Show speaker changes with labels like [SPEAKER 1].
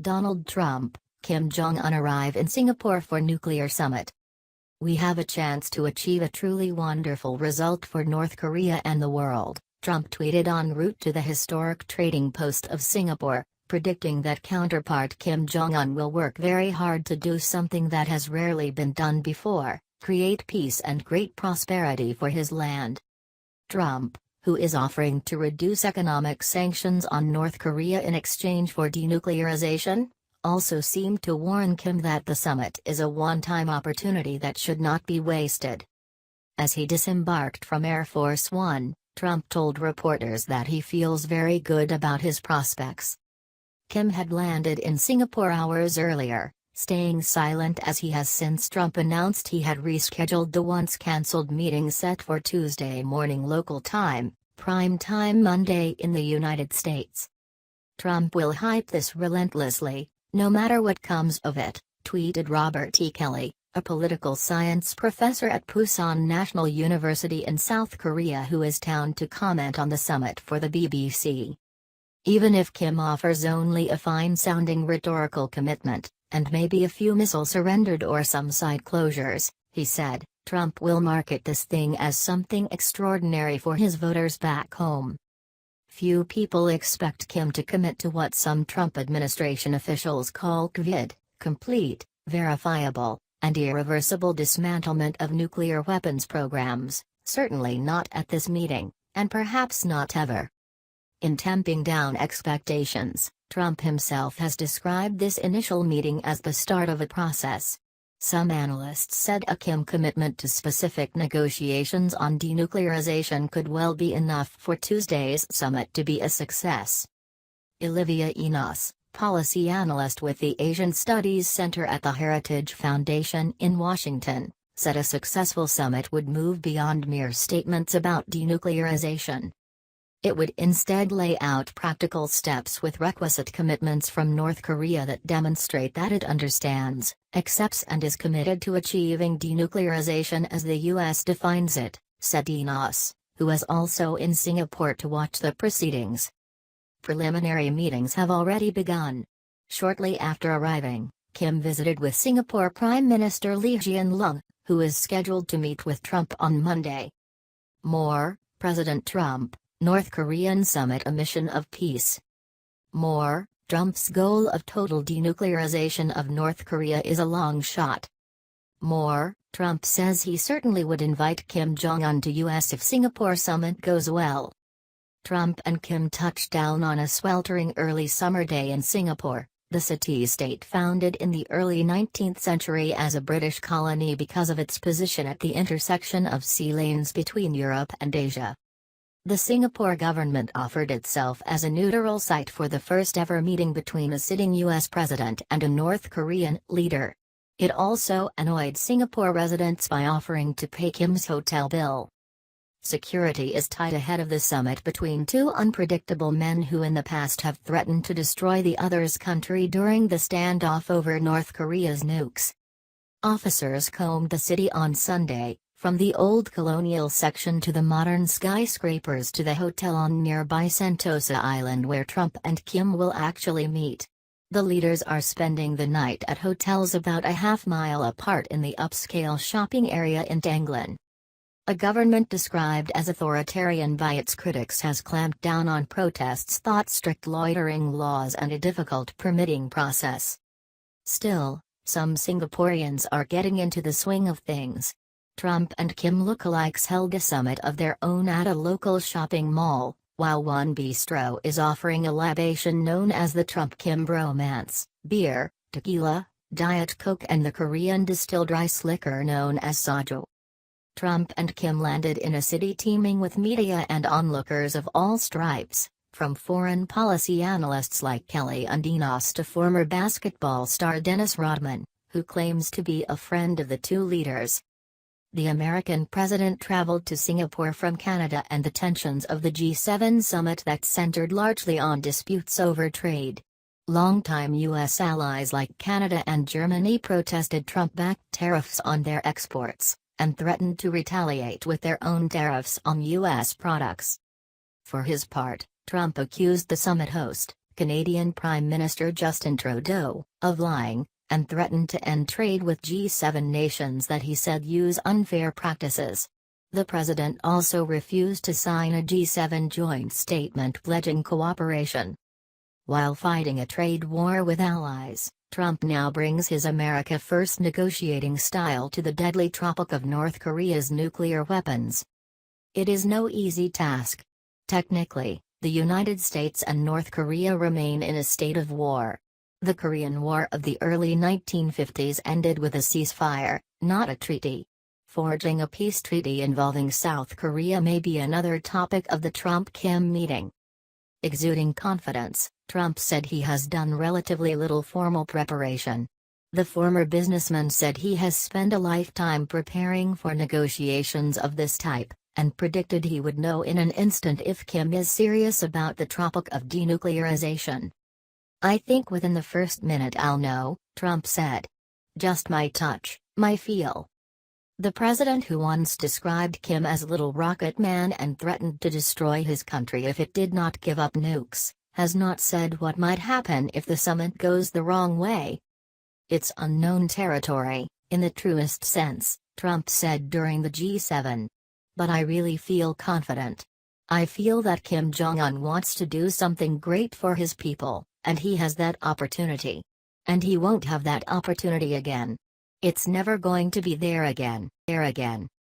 [SPEAKER 1] Donald Trump, Kim Jong Un arrive in Singapore for nuclear summit. "We have a chance to achieve a truly wonderful result for North Korea and the world," Trump tweeted en route to the historic trading post of Singapore, predicting that counterpart Kim Jong Un will work very hard to do something that has rarely been done before: create peace and great prosperity for his land. Trump, who is offering to reduce economic sanctions on North Korea in exchange for denuclearization, also seemed to warn Kim that the summit is a one-time opportunity that should not be wasted. As he disembarked from Air Force One, Trump told reporters that he feels very good about his prospects. Kim had landed in Singapore hours earlier, staying silent as he has since Trump announced he had rescheduled the once-cancelled meeting set for Tuesday morning local time, prime time Monday in the United States. "Trump will hype this relentlessly, no matter what comes of it," tweeted Robert E. Kelly, a political science professor at Pusan National University in South Korea who is town to comment on the summit for the BBC. "Even if Kim offers only a fine-sounding rhetorical commitment, and maybe a few missiles surrendered or some side closures," he said, "Trump will market this thing as something extraordinary for his voters back home." Few people expect Kim to commit to what some Trump administration officials call CVID, complete, verifiable, and irreversible dismantlement of nuclear weapons programs, certainly not at this meeting, and perhaps not ever. In tamping down expectations, Trump himself has described this initial meeting as the start of a process. Some analysts said a Kim commitment to specific negotiations on denuclearization could well be enough for Tuesday's summit to be a success. Olivia Enos, policy analyst with the Asian Studies Center at the Heritage Foundation in Washington, said a successful summit would move beyond mere statements about denuclearization. It would instead lay out practical steps with requisite commitments from North Korea that demonstrate that it understands, accepts and is committed to achieving denuclearization as the U.S. defines it, said Enos, who was also in Singapore to watch the proceedings. Preliminary meetings have already begun. Shortly after arriving, Kim visited with Singapore Prime Minister Lee Hsien Loong, who is scheduled to meet with Trump on Monday. More, President Trump, North Korean summit a mission of peace. More, Trump's goal of total denuclearization of North Korea is a long shot. More, Trump says he certainly would invite Kim Jong Un to U.S. if Singapore summit goes well. Trump and Kim touched down on a sweltering early summer day in Singapore, the city-state founded in the early 19th century as a British colony because of its position at the intersection of sea lanes between Europe and Asia. The Singapore government offered itself as a neutral site for the first-ever meeting between a sitting U.S. president and a North Korean leader. It also annoyed Singapore residents by offering to pay Kim's hotel bill. Security is tight ahead of the summit between two unpredictable men who in the past have threatened to destroy the other's country during the standoff over North Korea's nukes. Officers combed the city on Sunday, from the old colonial section to the modern skyscrapers to the hotel on nearby Sentosa Island where Trump and Kim will actually meet. The leaders are spending the night at hotels about a half-mile apart in the upscale shopping area in Tanglin. A government described as authoritarian by its critics has clamped down on protests, thought strict loitering laws and a difficult permitting process. Still, some Singaporeans are getting into the swing of things. Trump and Kim lookalikes held a summit of their own at a local shopping mall, while one bistro is offering a libation known as the Trump-Kim bromance, beer, tequila, Diet Coke and the Korean distilled rice liquor known as soju. Trump and Kim landed in a city teeming with media and onlookers of all stripes, from foreign policy analysts like Kelly and Enos to former basketball star Dennis Rodman, who claims to be a friend of the two leaders. The American president traveled to Singapore from Canada and the tensions of the G7 summit that centered largely on disputes over trade. Longtime U.S. allies like Canada and Germany protested Trump-backed tariffs on their exports, and threatened to retaliate with their own tariffs on U.S. products. For his part, Trump accused the summit host, Canadian Prime Minister Justin Trudeau, of lying, and threatened to end trade with G7 nations that he said use unfair practices. The president also refused to sign a G7 joint statement pledging cooperation. While fighting a trade war with allies, Trump now brings his America First negotiating style to the deadly tropic of North Korea's nuclear weapons. It is no easy task. Technically, the United States and North Korea remain in a state of war. The Korean War of the early 1950s ended with a ceasefire, not a treaty. Forging a peace treaty involving South Korea may be another topic of the Trump-Kim meeting. Exuding confidence, Trump said he has done relatively little formal preparation. The former businessman said he has spent a lifetime preparing for negotiations of this type, and predicted he would know in an instant if Kim is serious about the topic of denuclearization. "I think within the first minute I'll know," Trump said. "Just my touch, my feel." The president, who once described Kim as Little Rocket Man and threatened to destroy his country if it did not give up nukes, has not said what might happen if the summit goes the wrong way. "It's unknown territory, in the truest sense," Trump said during the G7. "But I really feel confident. I feel that Kim Jong Un wants to do something great for his people, and he has that opportunity. And he won't have that opportunity again. It's never going to be there again."